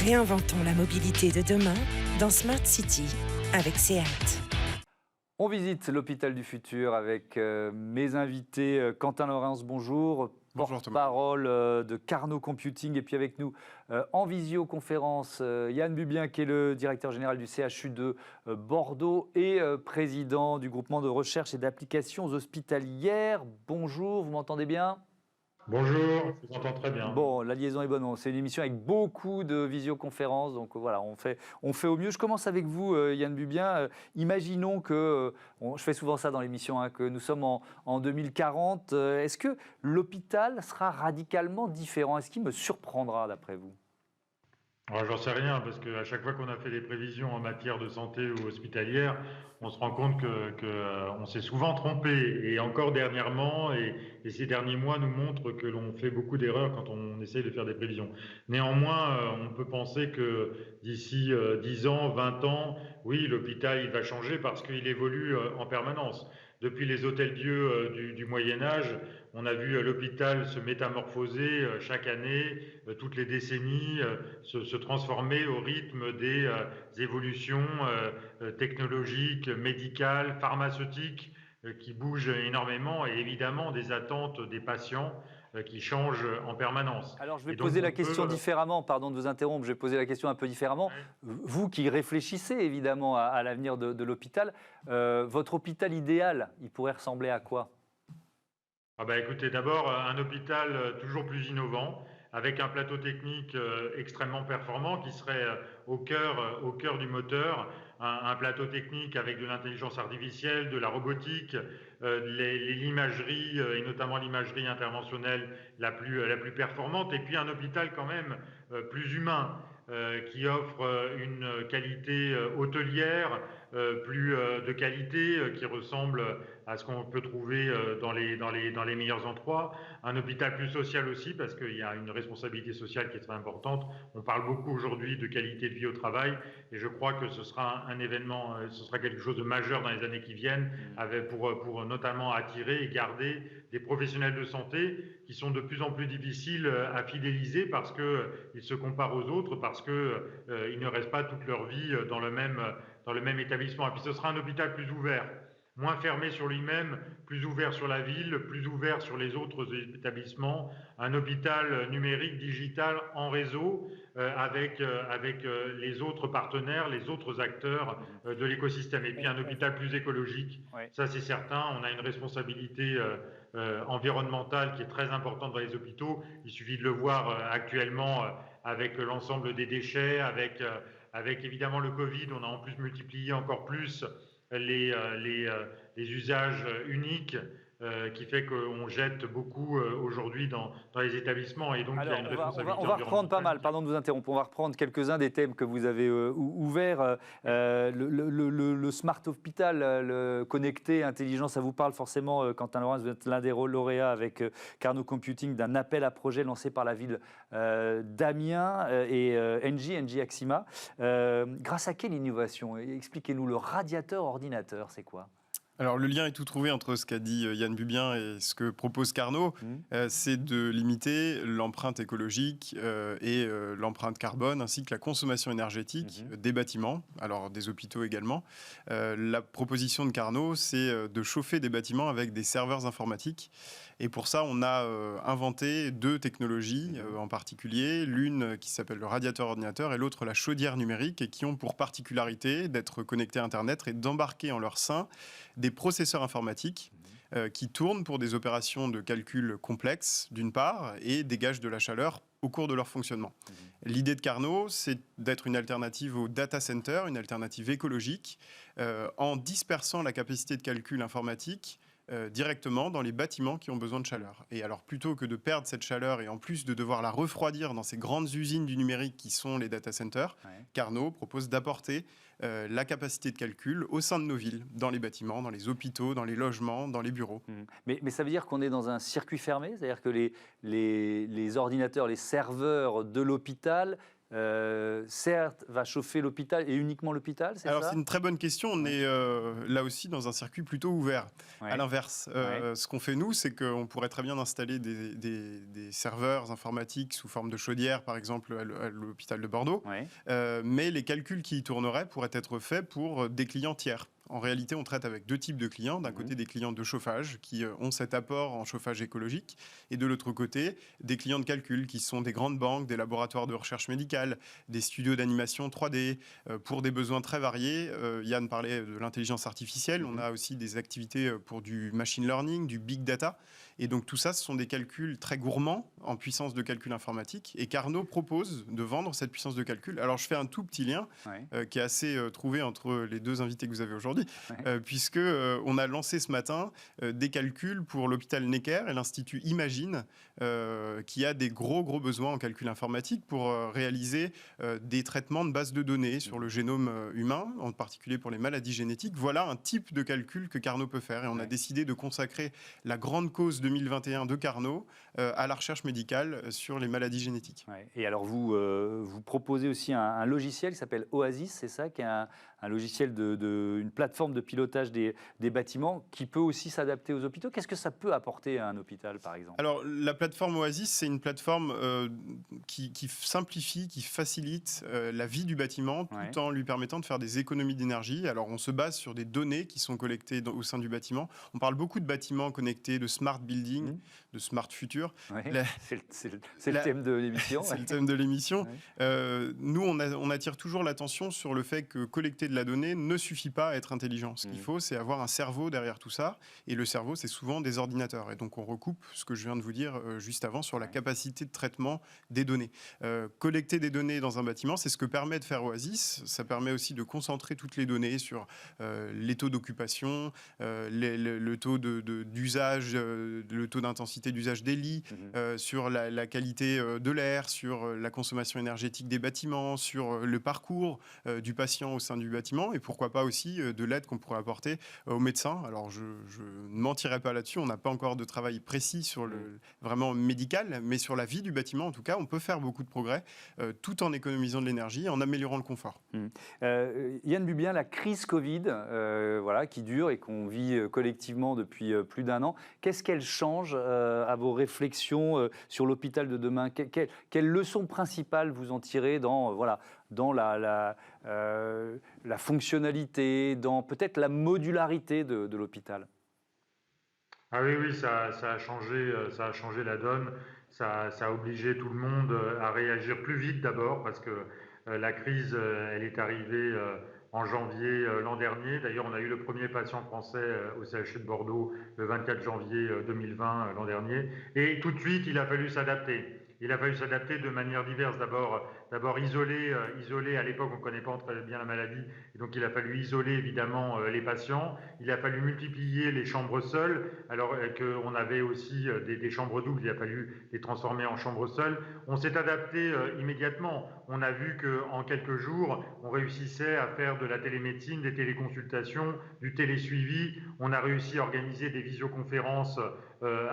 Réinventons la mobilité de demain dans Smart City avec SEAT. On visite l'hôpital du futur avec mes invités. Quentin Laurens, bonjour. Bonjour, Porte-parole de Carnot Computing. Et puis avec nous, en visioconférence, Yann Bubien, qui est le directeur général du CHU de Bordeaux et président du groupement de recherche et d'applications hospitalières. Bonjour, vous m'entendez bien ? Bonjour, je vous entends très bien. Bon, la liaison est bonne. C'est une émission avec beaucoup de visioconférences, donc voilà, on fait au mieux. Je commence avec vous, Yann Bubien. Imaginons que, je fais souvent ça dans l'émission, hein, que nous sommes en 2040. Est-ce que l'hôpital sera radicalement différent ? Est-ce qu'il me surprendra, d'après vous ? Alors, j'en sais rien, parce qu'à chaque fois qu'on a fait des prévisions en matière de santé ou hospitalière, on se rend compte qu'on s'est souvent trompé. Et encore dernièrement, et ces derniers mois nous montrent que l'on fait beaucoup d'erreurs quand on essaye de faire des prévisions. Néanmoins, on peut penser que d'ici 10 ans, 20 ans, oui, l'hôpital il va changer parce qu'il évolue en permanence. Depuis les hôtels-dieux du Moyen-Âge, on a vu l'hôpital se métamorphoser chaque année, toutes les décennies, se transformer au rythme des évolutions technologiques, médicales, pharmaceutiques qui bougent énormément et évidemment des attentes des patients qui changent en permanence. Alors je vais poser la question différemment, pardon de vous interrompre, je vais poser la question un peu différemment. Ouais. Vous qui réfléchissez évidemment à l'avenir de l'hôpital, votre hôpital idéal, il pourrait ressembler à quoi ? Écoutez, d'abord, un hôpital toujours plus innovant, avec un plateau technique extrêmement performant qui serait au cœur du moteur, un plateau technique avec de l'intelligence artificielle, de la robotique, l'imagerie et notamment l'imagerie interventionnelle la plus performante, et puis un hôpital quand même plus humain, qui offre une qualité hôtelière plus de qualité, qui ressemble à ce qu'on peut trouver dans les meilleurs endroits. Un hôpital plus social aussi, parce qu'il y a une responsabilité sociale qui est très importante. On parle beaucoup aujourd'hui de qualité de vie au travail, et je crois que ce sera un événement, ce sera quelque chose de majeur dans les années qui viennent, pour notamment attirer et garder des professionnels de santé qui sont de plus en plus difficiles à fidéliser parce qu'ils se comparent aux autres, parce qu'ils ne restent pas toute leur vie dans le même établissement. Et puis ce sera un hôpital plus ouvert, moins fermé sur lui-même, plus ouvert sur la ville, plus ouvert sur les autres établissements, un hôpital numérique, digital, en réseau, avec les autres partenaires, les autres acteurs de l'écosystème. Et puis un hôpital plus écologique, ça c'est certain, on a une responsabilité environnementale qui est très importante dans les hôpitaux. Il suffit de le voir actuellement avec l'ensemble des déchets, avec évidemment le Covid, on a en plus multiplié encore plus les usages uniques, qui fait qu'on jette beaucoup aujourd'hui dans les établissements, et donc alors, il y a une responsabilité. On va reprendre pas mal, pardon de vous interrompre, on va reprendre quelques-uns des thèmes que vous avez ouverts. Le smart hospital, le connecté, intelligent, ça vous parle forcément, Quentin Laurens, vous êtes l'un des lauréats avec Carnot Computing d'un appel à projet lancé par la ville d'Amiens et Engie Axima. Grâce à quelle innovation ? Expliquez-nous, le radiateur ordinateur, c'est quoi ? Alors le lien est tout trouvé entre ce qu'a dit Yann Bubien et ce que propose Carnot, c'est de limiter l'empreinte écologique et l'empreinte carbone ainsi que la consommation énergétique des bâtiments, alors des hôpitaux également. La proposition de Carnot, c'est de chauffer des bâtiments avec des serveurs informatiques. Et pour ça, on a inventé deux technologies en particulier, l'une qui s'appelle le radiateur ordinateur et l'autre la chaudière numérique, et qui ont pour particularité d'être connectés à Internet et d'embarquer en leur sein des processeurs informatiques qui tournent pour des opérations de calcul complexes, d'une part, et dégagent de la chaleur au cours de leur fonctionnement. L'idée de Carnot, c'est d'être une alternative au data center, une alternative écologique, en dispersant la capacité de calcul informatique directement dans les bâtiments qui ont besoin de chaleur. Et alors, plutôt que de perdre cette chaleur et en plus de devoir la refroidir dans ces grandes usines du numérique qui sont les data centers, Carnot propose d'apporter la capacité de calcul au sein de nos villes, dans les bâtiments, dans les hôpitaux, dans les logements, dans les bureaux. Mais ça veut dire qu'on est dans un circuit fermé, c'est-à-dire que les ordinateurs, les serveurs de l'hôpital certes, va chauffer l'hôpital et uniquement l'hôpital, c'est Alors ça? c'est une très bonne question. On est là aussi dans un circuit plutôt ouvert. Ouais. À l'inverse, ce qu'on fait nous, c'est qu'on pourrait très bien installer des serveurs informatiques sous forme de chaudière, par exemple à l'hôpital de Bordeaux. Ouais. Mais les calculs qui y tourneraient pourraient être faits pour des clients tiers. En réalité, on traite avec deux types de clients. D'un côté, des clients de chauffage qui ont cet apport en chauffage écologique. Et de l'autre côté, des clients de calcul qui sont des grandes banques, des laboratoires de recherche médicale, des studios d'animation 3D, pour des besoins très variés. Yann parlait de l'intelligence artificielle. On a aussi des activités pour du machine learning, du big data. Et donc tout ça, ce sont des calculs très gourmands en puissance de calcul informatique. Et Carnot propose de vendre cette puissance de calcul. Alors je fais un tout petit lien qui est assez trouvé entre les deux invités que vous avez aujourd'hui, puisque on a lancé ce matin des calculs pour l'hôpital Necker et l'Institut Imagine, qui a des gros besoins en calcul informatique pour réaliser des traitements de bases de données sur le génome humain, en particulier pour les maladies génétiques. Voilà un type de calcul que Carnot peut faire. Et on a décidé de consacrer la grande cause 2021 de Carnot à la recherche médicale sur les maladies génétiques. Ouais. Et alors vous proposez aussi un logiciel qui s'appelle Oasis, c'est ça, qui est un logiciel une plateforme de pilotage des bâtiments qui peut aussi s'adapter aux hôpitaux. Qu'est-ce que ça peut apporter à un hôpital, par exemple? Alors, la plateforme Oasis, c'est une plateforme qui simplifie, qui facilite la vie du bâtiment tout en lui permettant de faire des économies d'énergie. Alors, on se base sur des données qui sont collectées au sein du bâtiment. On parle beaucoup de bâtiments connectés, de smart building, de smart future. C'est le thème de l'émission. C'est le thème de l'émission. Nous, on attire toujours l'attention sur le fait que collecter de la donnée ne suffit pas à être intelligent. Ce qu'il faut, c'est avoir un cerveau derrière tout ça. Et le cerveau, c'est souvent des ordinateurs. Et donc, on recoupe ce que je viens de vous dire juste avant sur la capacité de traitement des données. Collecter des données dans un bâtiment, c'est ce que permet de faire Oasis. Ça permet aussi de concentrer toutes les données sur les taux d'occupation, le taux d'usage, le taux d'intensité d'usage des lits, sur la qualité de l'air, sur la consommation énergétique des bâtiments, sur le parcours du patient au sein du bâtiment et pourquoi pas aussi de l'aide qu'on pourrait apporter aux médecins. Alors je ne mentirai pas là-dessus, on n'a pas encore de travail précis sur le vraiment médical, mais sur la vie du bâtiment en tout cas, on peut faire beaucoup de progrès tout en économisant de l'énergie, en améliorant le confort. Yann Bubien, la crise Covid qui dure et qu'on vit collectivement depuis plus d'1 an, qu'est-ce qu'elle change à vos réflexions sur l'hôpital de demain? Quelles leçons principales vous en tirez dans la fonctionnalité, dans peut-être la modularité de l'hôpital? Ah oui, ça a changé la donne. Ça a obligé tout le monde à réagir plus vite d'abord parce que la crise, elle est arrivée en janvier l'an dernier. D'ailleurs, on a eu le premier patient français au CHU de Bordeaux le 24 janvier 2020 l'an dernier. Et tout de suite, il a fallu s'adapter. Il a fallu s'adapter de manière diverse. D'abord isoler, à l'époque on ne connaît pas très bien la maladie, et donc il a fallu isoler évidemment les patients. Il a fallu multiplier les chambres seules, alors qu'on avait aussi des chambres doubles, il a fallu les transformer en chambres seules. On s'est adapté immédiatement. On a vu qu'en quelques jours, on réussissait à faire de la télémédecine, des téléconsultations, du télésuivi. On a réussi à organiser des visioconférences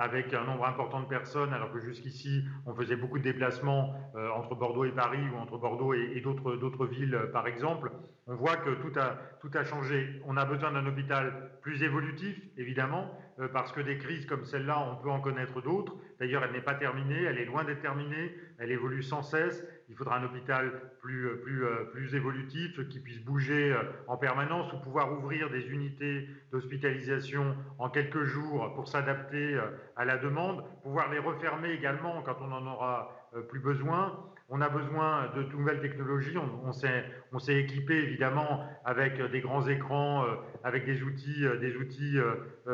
avec un nombre important de personnes, alors que jusqu'ici, on faisait beaucoup de déplacements entre Bordeaux et Paris ou entre Bordeaux et d'autres villes, par exemple. On voit que tout a changé. On a besoin d'un hôpital plus évolutif, évidemment, parce que des crises comme celle-là, on peut en connaître d'autres. D'ailleurs, elle n'est pas terminée, elle est loin d'être terminée, elle évolue sans cesse. Il faudra un hôpital plus évolutif, qui puisse bouger en permanence, ou pouvoir ouvrir des unités d'hospitalisation en quelques jours pour s'adapter à la demande, pouvoir les refermer également quand on n'en aura plus besoin. On a besoin de nouvelles technologies. On s'est équipé évidemment avec des grands écrans, avec des outils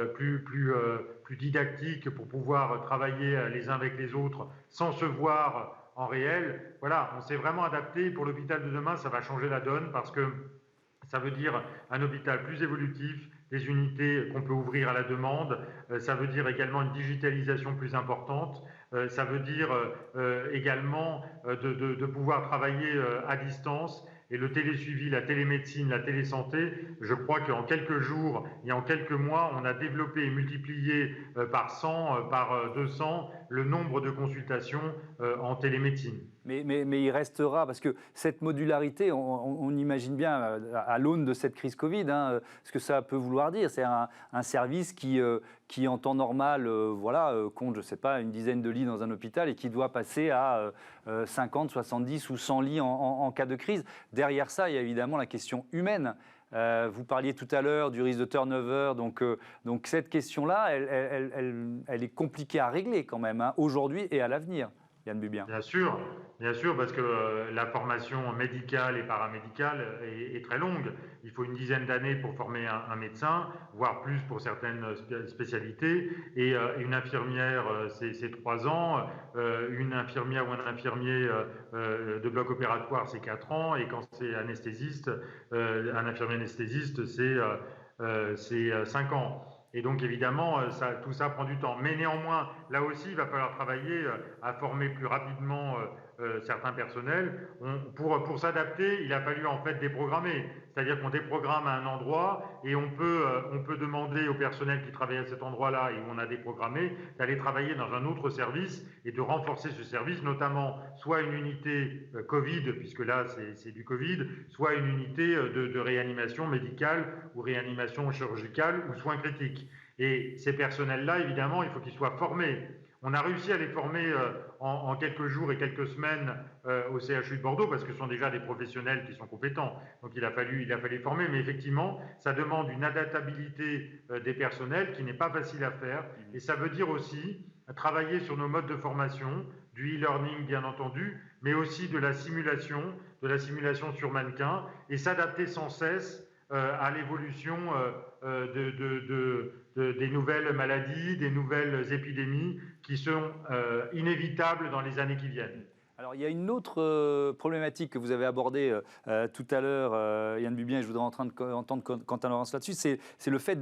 plus didactiques pour pouvoir travailler les uns avec les autres sans se voir en réel. Voilà, on s'est vraiment adapté. Pour l'hôpital de demain, ça va changer la donne parce que ça veut dire un hôpital plus évolutif, des unités qu'on peut ouvrir à la demande. Ça veut dire également une digitalisation plus importante. Ça veut dire également de pouvoir travailler à distance. Et le télésuivi, la télémédecine, la télésanté, je crois qu'en quelques jours et en quelques mois, on a développé et multiplié par 100, par 200 le nombre de consultations en télémédecine. Mais il restera, parce que cette modularité, on imagine bien à l'aune de cette crise Covid, ce que ça peut vouloir dire. C'est un service qui en temps normal compte, je ne sais pas, une dizaine de lits dans un hôpital et qui doit passer à 50, 70 ou 100 lits en cas de crise. Derrière ça, il y a évidemment la question humaine. Vous parliez tout à l'heure du risque de turnover, donc cette question-là, elle est compliquée à régler quand même, aujourd'hui et à l'avenir. Yann Bubien. Bien sûr, parce que la formation médicale et paramédicale est très longue. Il faut une dizaine d'années pour former un médecin, voire plus pour certaines spécialités. Et une infirmière, c'est 3 ans. Une infirmière ou un infirmier de bloc opératoire, c'est 4 ans. Et quand c'est anesthésiste, un infirmier anesthésiste, c'est 5 ans. Et donc, évidemment, tout ça prend du temps. Mais néanmoins, là aussi, il va falloir travailler à former plus rapidement certains personnels. Pour s'adapter, il a fallu en fait déprogrammer. C'est-à-dire qu'on déprogramme à un endroit et on peut demander au personnel qui travaille à cet endroit-là et où on a déprogrammé d'aller travailler dans un autre service et de renforcer ce service, notamment soit une unité Covid, puisque là c'est du Covid, soit une unité de réanimation médicale ou réanimation chirurgicale ou soins critiques. Et ces personnels-là, évidemment, il faut qu'ils soient formés. On a réussi à les former en quelques jours et quelques semaines au CHU de Bordeaux parce que ce sont déjà des professionnels qui sont compétents. Donc il a fallu les former, mais effectivement, ça demande une adaptabilité des personnels qui n'est pas facile à faire. Et ça veut dire aussi travailler sur nos modes de formation, du e-learning bien entendu, mais aussi de la simulation sur mannequin et s'adapter sans cesse à l'évolution des nouvelles maladies, des nouvelles épidémies qui sont inévitables dans les années qui viennent. Alors, il y a une autre problématique que vous avez abordée tout à l'heure, Yann Bubien, et je voudrais entendre Quentin Laurens là-dessus, c'est le fait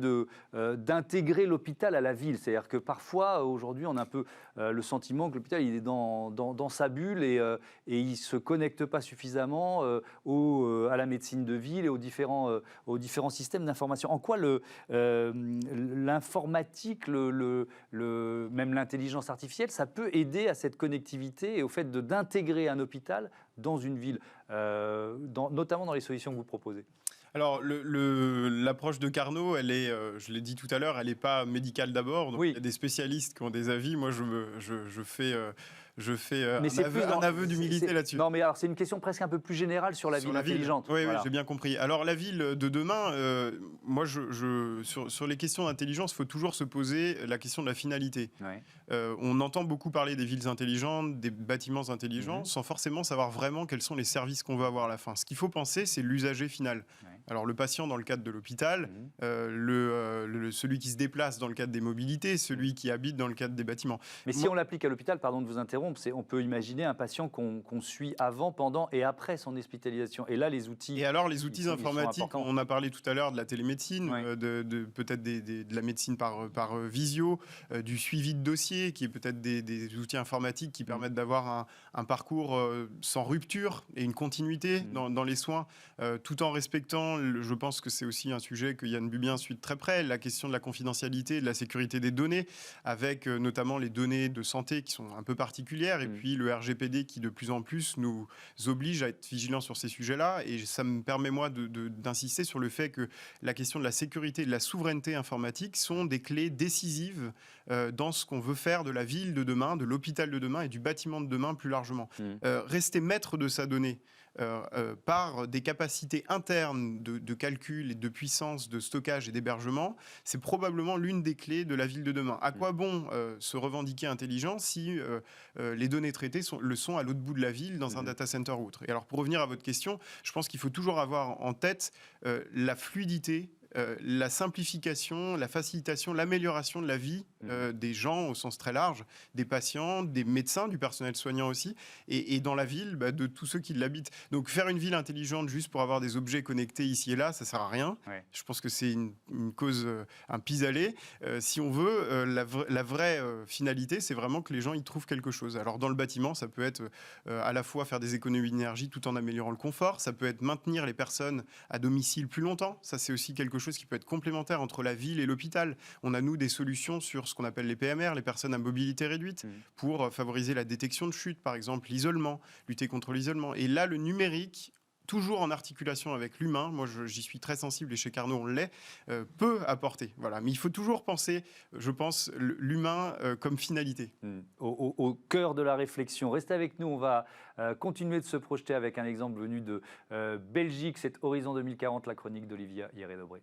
d'intégrer l'hôpital à la ville. C'est-à-dire que parfois, aujourd'hui, on a un peu le sentiment que l'hôpital il est dans sa bulle et il ne se connecte pas suffisamment à la médecine de ville et aux différents systèmes d'information. En quoi l'informatique, même l'intelligence artificielle, ça peut aider à cette connectivité et au fait d'intégrer un hôpital dans une ville, notamment dans les solutions que vous proposez? Alors, l'approche de Carnot, elle est, je l'ai dit tout à l'heure, elle n'est pas médicale d'abord. Donc, oui. Il y a des spécialistes qui ont des avis. Moi, je fais un aveu d'humilité là-dessus. Non, mais alors c'est une question presque un peu plus générale sur la ville intelligente. Oui, voilà. Oui, j'ai bien compris. Alors la ville de demain, moi, sur les questions d'intelligence, il faut toujours se poser la question de la finalité. Ouais. On entend beaucoup parler des villes intelligentes, des bâtiments intelligents, sans forcément savoir vraiment quels sont les services qu'on veut avoir à la fin. Ce qu'il faut penser, c'est l'usager final. Ouais. Alors le patient dans le cadre de l'hôpital, celui qui se déplace dans le cadre des mobilités, celui qui habite dans le cadre des bâtiments. Mais si on l'applique à l'hôpital, pardon de vous interrompre, on peut imaginer un patient qu'on suit avant, pendant et après son hospitalisation. Et là, les outils... Et alors, les outils informatiques, on a parlé tout à l'heure de la télémédecine, peut-être de la médecine par visio, du suivi de dossier, qui est peut-être des outils informatiques qui permettent d'avoir un parcours sans rupture et une continuité dans les soins, tout en respectant, je pense que c'est aussi un sujet que Yann Bubien suit de très près, la question de la confidentialité, de la sécurité des données, avec notamment les données de santé qui sont un peu particulières, et puis le RGPD qui de plus en plus nous oblige à être vigilants sur ces sujets-là. Et ça me permet, moi, d'insister sur le fait que la question de la sécurité et de la souveraineté informatique sont des clés décisives dans ce qu'on veut faire de la ville de demain, de l'hôpital de demain et du bâtiment de demain plus largement. Rester maître de sa donnée par des capacités internes de calcul et de puissance, de stockage et d'hébergement, c'est probablement l'une des clés de la ville de demain. À quoi bon se revendiquer intelligent si les données traitées le sont à l'autre bout de la ville, dans un data center ou autre? Et alors, pour revenir à votre question, je pense qu'il faut toujours avoir en tête la fluidité, la simplification, la facilitation, l'amélioration de la vie des gens au sens très large, des patients, des médecins, du personnel soignant aussi, et dans la ville, de tous ceux qui l'habitent. Donc faire une ville intelligente juste pour avoir des objets connectés ici et là, ça ne sert à rien. Ouais. Je pense que c'est une cause, un pis-aller. Si on veut, la vraie finalité, c'est vraiment que les gens y trouvent quelque chose. Alors dans le bâtiment, ça peut être à la fois faire des économies d'énergie tout en améliorant le confort, ça peut être maintenir les personnes à domicile plus longtemps, ça c'est aussi quelque chose chose qui peut être complémentaire entre la ville et l'hôpital. On a, nous, des solutions sur ce qu'on appelle les PMR, les personnes à mobilité réduite, pour favoriser la détection de chute, par exemple, l'isolement, lutter contre l'isolement. Et là, le numérique, toujours en articulation avec l'humain, moi j'y suis très sensible et chez Carnot on l'est, peut apporter. Voilà. Mais il faut toujours penser, je pense, l'humain comme finalité. Au cœur de la réflexion. Restez avec nous, on va continuer de se projeter avec un exemple venu de Belgique, c'est Horizon 2040, la chronique d'Olivia Hieré-Dobré.